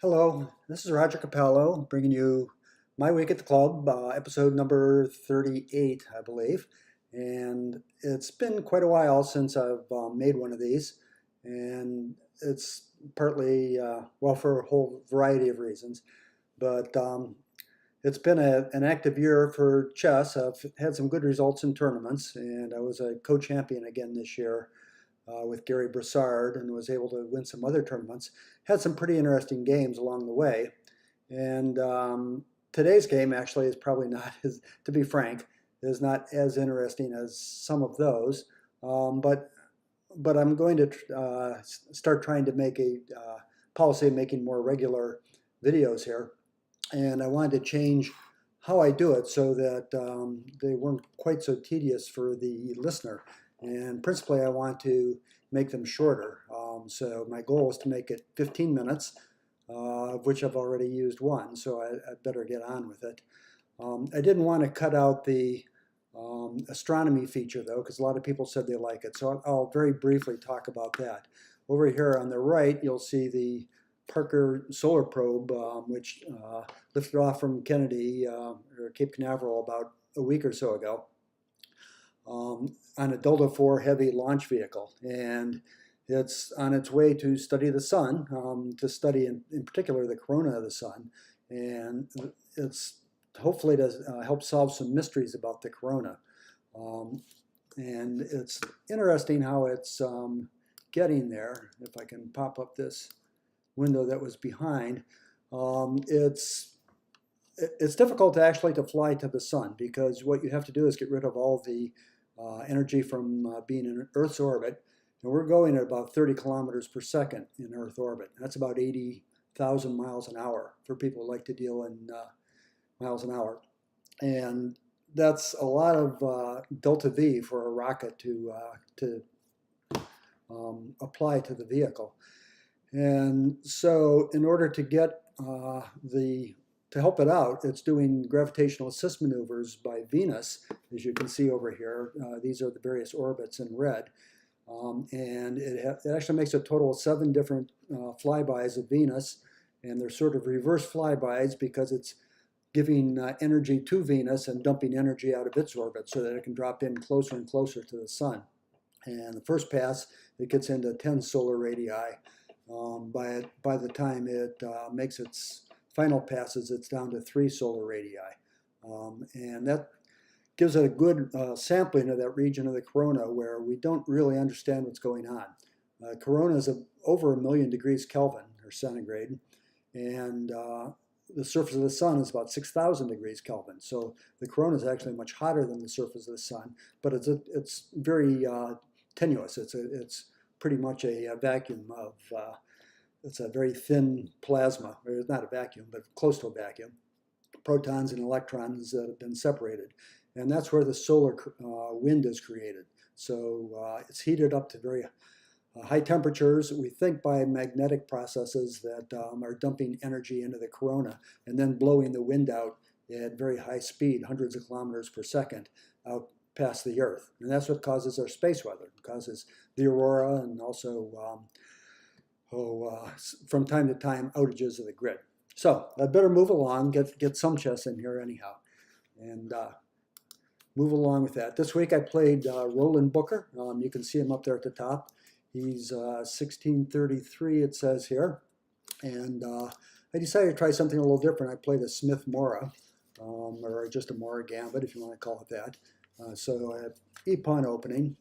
Hello, this is Roger Capello bringing you My Week at the Club, episode number 38, I believe. And it's been quite a while since I've made one of these, and it's partly, well, for a whole variety of reasons. But it's been an active year for chess. I've had some good results in tournaments, and I was a co-champion again this year with Gary Broussard and was able to win some other tournaments. Had some pretty interesting games along the way. And today's game actually is probably not, as, to be frank, is not as interesting as some of those. But I'm going to start trying to make a policy of making more regular videos here. And I wanted to change how I do it so that they weren't quite so tedious for the listener. And principally, I want to make them shorter. So my goal is to make it 15 minutes, of which I've already used one, so I'd better get on with it. I didn't want to cut out the astronomy feature, though, because a lot of people said they like it. So I'll very briefly talk about that. Over here on the right, you'll see the Parker solar probe, which lifted off from Kennedy or Cape Canaveral about a week or so ago on a Delta IV heavy launch vehicle. And it's on its way to study the sun, to study in particular the corona of the sun. And it's hopefully to help solve some mysteries about the corona. And it's interesting how it's getting there. If I can pop up this window that was behind, it's difficult actually to fly to the sun, because what you have to do is get rid of all the energy from being in Earth's orbit. And we're going at about 30 kilometers per second in Earth orbit. That's about 80,000 miles an hour for people who like to deal in miles an hour. And that's a lot of delta V for a rocket to apply to the vehicle. And so in order to get to help it out, it's doing gravitational assist maneuvers by Venus, as you can see over here. These are the various orbits in red. And it actually makes a total of 7 different flybys of Venus, and they're sort of reverse flybys because it's giving energy to Venus and dumping energy out of its orbit so that it can drop in closer and closer to the sun. And the first pass, it gets into 10 solar radii. By the time it makes its final passes, it's down to 3 solar radii. And that gives it a good sampling of that region of the corona where we don't really understand what's going on. Corona is over 1 million degrees Kelvin or centigrade, and the surface of the sun is about 6,000 degrees Kelvin. So the corona is actually much hotter than the surface of the sun, but it's very tenuous. It's pretty much a vacuum of, it's a very thin plasma. It's not a vacuum, but close to a vacuum. Protons and electrons that have been separated. And that's where the solar wind is created. So it's heated up to very high temperatures, we think by magnetic processes that are dumping energy into the corona and then blowing the wind out at very high speed, hundreds of kilometers per second, out past the Earth. And that's what causes our space weather. It causes the aurora and also, from time to time, outages of the grid. So I'd better move along, get some chess in here anyhow, and move along with that. This week I played Roland Booker. You can see him up there at the top. He's 1633, it says here. And I decided to try something a little different. I played a Smith Morra, or just a Morra Gambit, if you want to call it that. So I had e-pawn opening.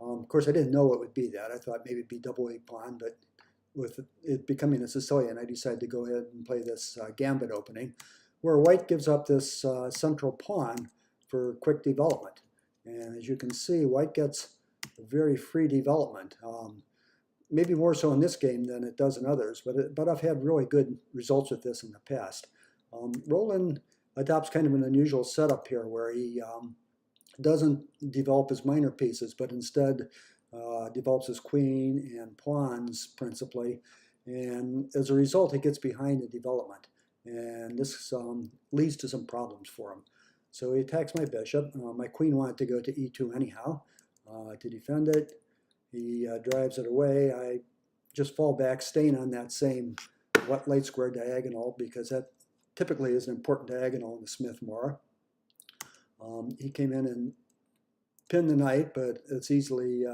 Of course, I didn't know it would be that. I thought maybe it'd be double e-pawn, but with it becoming a Sicilian, I decided to go ahead and play this Gambit opening, where white gives up this central pawn for quick development. And as you can see, white gets a very free development, maybe more so in this game than it does in others, but I've had really good results with this in the past. Roland adopts kind of an unusual setup here where he doesn't develop his minor pieces, but instead develops his queen and pawns principally, and as a result, he gets behind in development, and this leads to some problems for him. So he attacks my bishop. My queen wanted to go to e2 anyhow to defend it. He drives it away. I just fall back, staying on that same light square diagonal because that typically is an important diagonal in the Smith-Morra. He came in and pinned the knight, but it's easily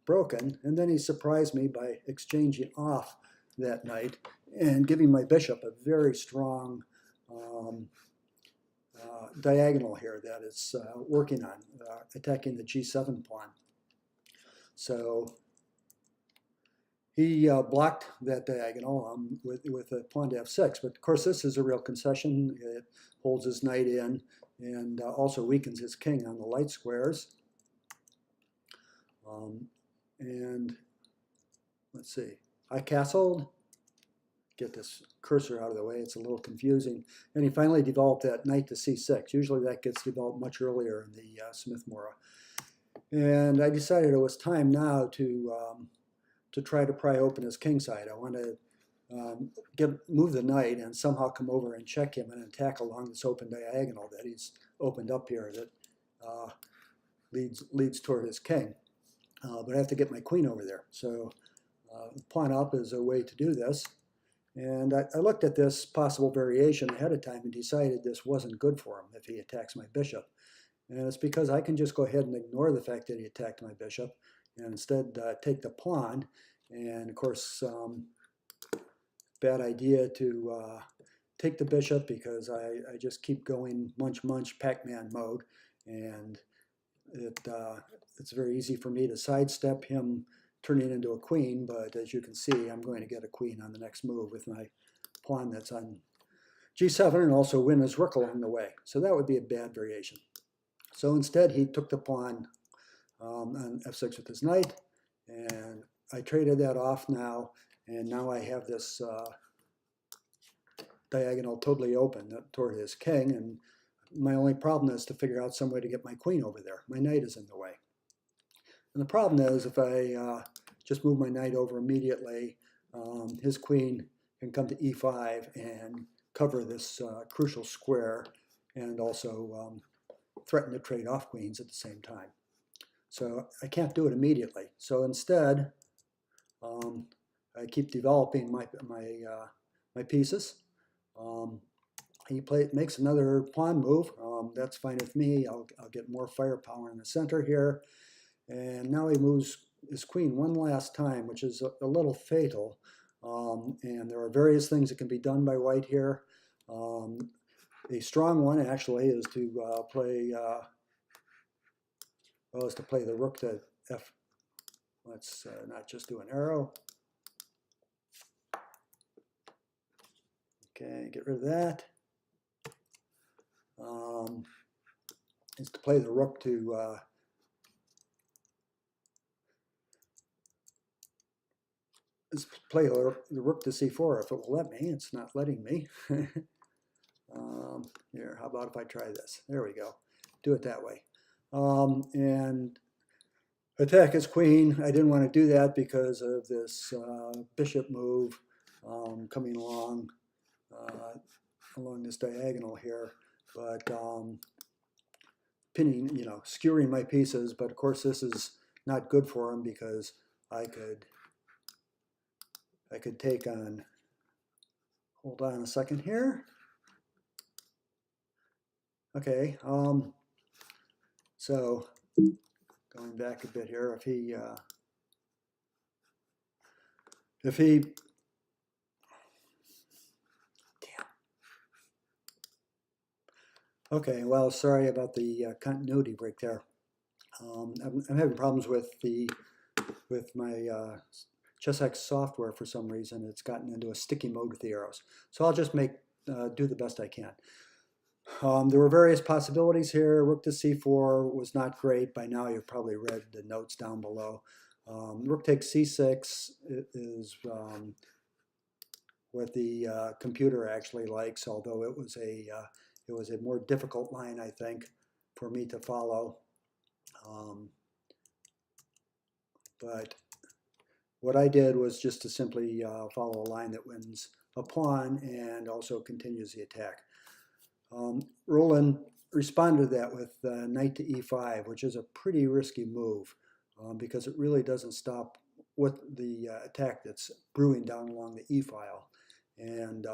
broken. And then he surprised me by exchanging off that knight and giving my bishop a very strong diagonal here that it's working on, attacking the g7 pawn. So he blocked that diagonal with a pawn to f6, but of course this is a real concession. It holds his knight in and also weakens his king on the light squares. And let's see, I castled. Get this cursor out of the way, it's a little confusing. And he finally developed that knight to c6. Usually that gets developed much earlier in the Smith-Morra. And I decided it was time now to try to pry open his king side. I want to move the knight and somehow come over and check him and attack along this open diagonal that he's opened up here that leads toward his king. But I have to get my queen over there. So pawn up is a way to do this. And I looked at this possible variation ahead of time and decided this wasn't good for him if he attacks my bishop. And it's because I can just go ahead and ignore the fact that he attacked my bishop and instead take the pawn. And of course, bad idea to take the bishop because I just keep going munch munch Pac-Man mode. And it's very easy for me to sidestep him turning into a queen, but as you can see, I'm going to get a queen on the next move with my pawn that's on g7 and also win his rook along the way. So that would be a bad variation. So instead, he took the pawn on f6 with his knight, and I traded that off now, and now I have this diagonal totally open toward his king, and my only problem is to figure out some way to get my queen over there. My knight is in the way. And the problem is if I just move my knight over immediately, his queen can come to e5 and cover this crucial square and also threaten to trade off queens at the same time. So I can't do it immediately. So instead, I keep developing my pieces. He makes another pawn move. That's fine with me. I'll get more firepower in the center here. And now he moves his queen one last time, which is a little fatal. And there are various things that can be done by white here. A strong one actually is to play the rook to f. Let's not just do an arrow. Okay, get rid of that. Is to play the rook to play the rook to c4 if it will let me. It's not letting me. Here, how about if I try this? There we go. Do it that way. And attack his queen. I didn't want to do that because of this bishop move coming along this diagonal here. But pinning, skewering my pieces. But of course, this is not good for him because I could take on. Hold on a second here. Okay, so going back a bit here, if he damn. Okay, well, sorry about the continuity break there. I'm having problems with my ChessX software for some reason. It's gotten into a sticky mode with the arrows. So I'll just do the best I can. There were various possibilities here. Rook to c4 was not great. By now you've probably read the notes down below. Rook takes c6 is what the computer actually likes, although it was a more difficult line, I think, for me to follow. But what I did was just to simply follow a line that wins a pawn and also continues the attack. Roland responded to that with knight to e5, which is a pretty risky move because it really doesn't stop what the attack that's brewing down along the e file. And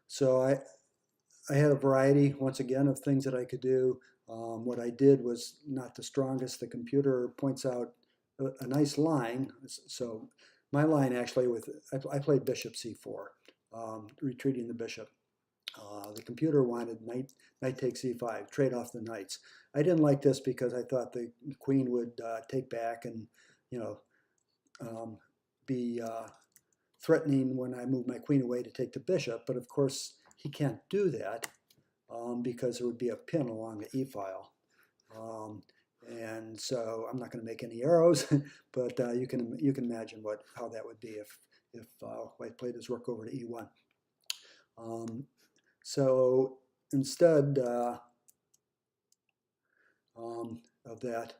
so I had a variety, once again, of things that I could do. What I did was not the strongest. The computer points out a nice line. So my line actually I played bishop c4, retreating the bishop. The computer wanted knight takes e5, trade off the knights. I didn't like this because I thought the queen would take back and, you know, be threatening when I move my queen away to take the bishop. But of course, he can't do that because there would be a pin along the e-file. And so I'm not going to make any arrows, but you can imagine how that would be if White played his rook over to e1. So instead of that,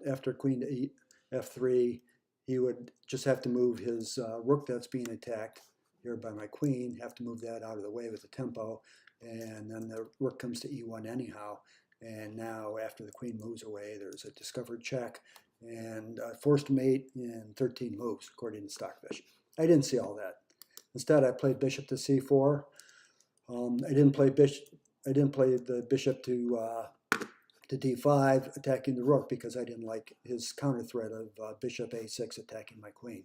after queen to f3, he would just have to move his rook that's being attacked here by my queen, have to move that out of the way with the tempo, and then the rook comes to e1 anyhow. And now after the queen moves away, there's a discovered check and forced mate in 13 moves, according to Stockfish. I didn't see all that. Instead, I played bishop to c4. I didn't play the bishop to d5, attacking the rook, because I didn't like his counter threat of bishop a6 attacking my queen.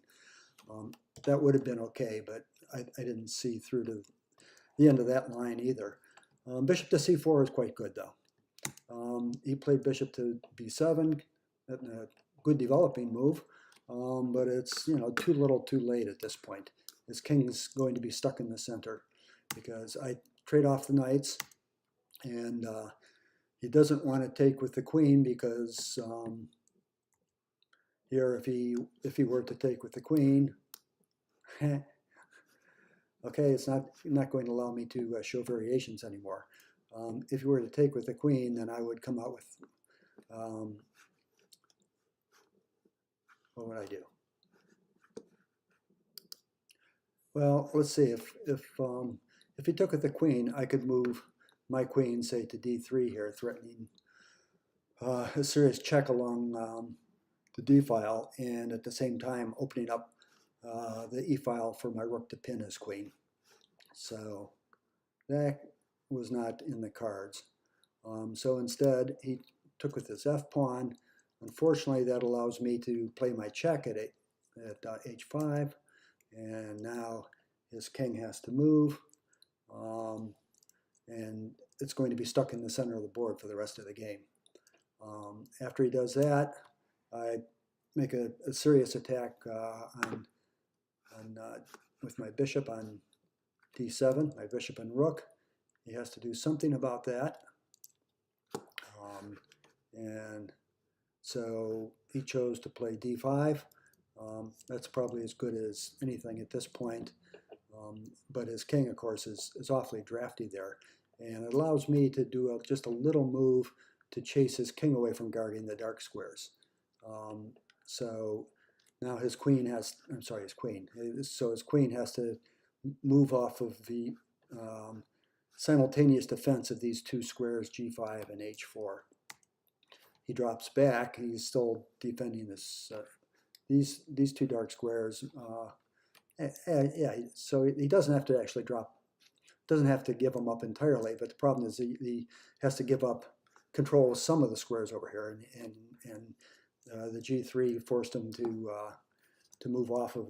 That would have been okay, but I didn't see through to the end of that line either. Bishop to c4 is quite good, though. He played bishop to b7, a good developing move, but it's too little too late at this point. His king's going to be stuck in the center because I trade off the knights, and he doesn't want to take with the queen because here if he were to take with the queen, okay, it's not going to allow me to show variations anymore. If you were to take with the queen, then I would come out with, what would I do? Well, let's see, if he took with the queen, I could move my queen, say, to d3 here, threatening a serious check along the d file, and at the same time opening up the e file for my rook to pin his queen. So that was not in the cards. So instead, he took with his f pawn. Unfortunately, that allows me to play my check at h5, and now his king has to move, and it's going to be stuck in the center of the board for the rest of the game. After he does that, I make a serious attack with my bishop on d7, my bishop and rook. He has to do something about that. And so he chose to play d5. That's probably as good as anything at this point. But his king, of course, is awfully drafty there. And it allows me to do just a little move to chase his king away from guarding the dark squares. So now his queen has, so his queen has to move off of the simultaneous defense of these two squares, g5 and h4. He drops back. He's still defending this these two dark squares. Yeah, so he doesn't have to actually doesn't have to give them up entirely, but the problem is he has to give up control of some of the squares over here, and the g3 forced him to move off of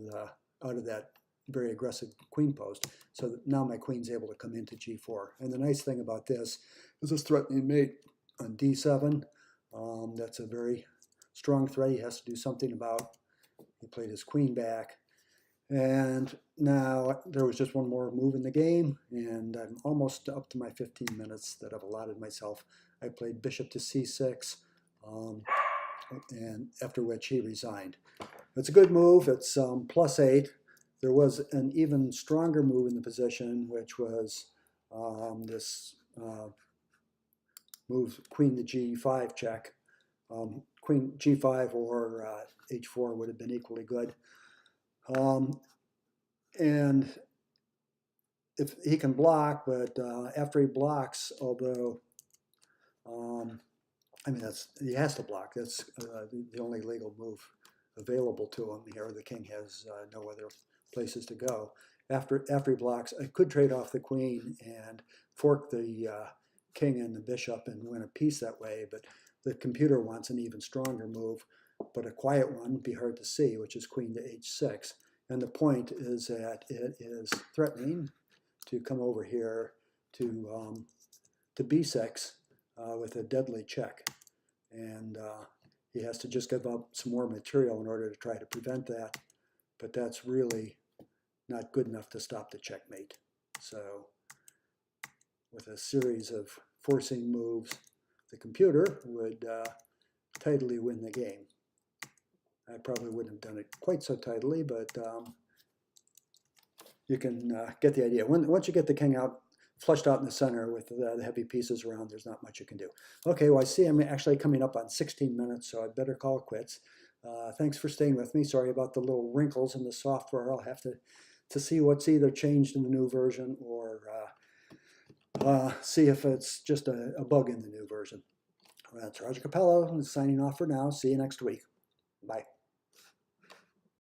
out of that very aggressive queen post. So now my queen's able to come into g4. And the nice thing about this is this threatening mate on d7. That's a very strong threat he has to do something about. He played his queen back. And now there was just one more move in the game, and I'm almost up to my 15 minutes that I've allotted myself. I played bishop to c6, and after which he resigned. It's a good move. It's +8. There was an even stronger move in the position, which was this move queen to g5 check. Queen g5 or h4 would have been equally good. And if he can block, but after he blocks, although he has to block. That's the only legal move available to him here. The king has no other places to go. After he blocks, I could trade off the queen and fork the king and the bishop and win a piece that way, but the computer wants an even stronger move, but a quiet one would be hard to see, which is queen to h6. And the point is that it is threatening to come over here to b6 with a deadly check. And he has to just give up some more material in order to try to prevent that. But that's really not good enough to stop the checkmate. So with a series of forcing moves, the computer would tidily win the game. I probably wouldn't have done it quite so tidily, but you can get the idea. Once you get the king out, flushed out in the center with the heavy pieces around, there's not much you can do. Okay, well, I see I'm actually coming up on 16 minutes, so I better call it quits. Thanks for staying with me. Sorry about the little wrinkles in the software. I'll have to see what's either changed in the new version or see if it's just a bug in the new version. That's Roger Capello signing off for now. See you next week.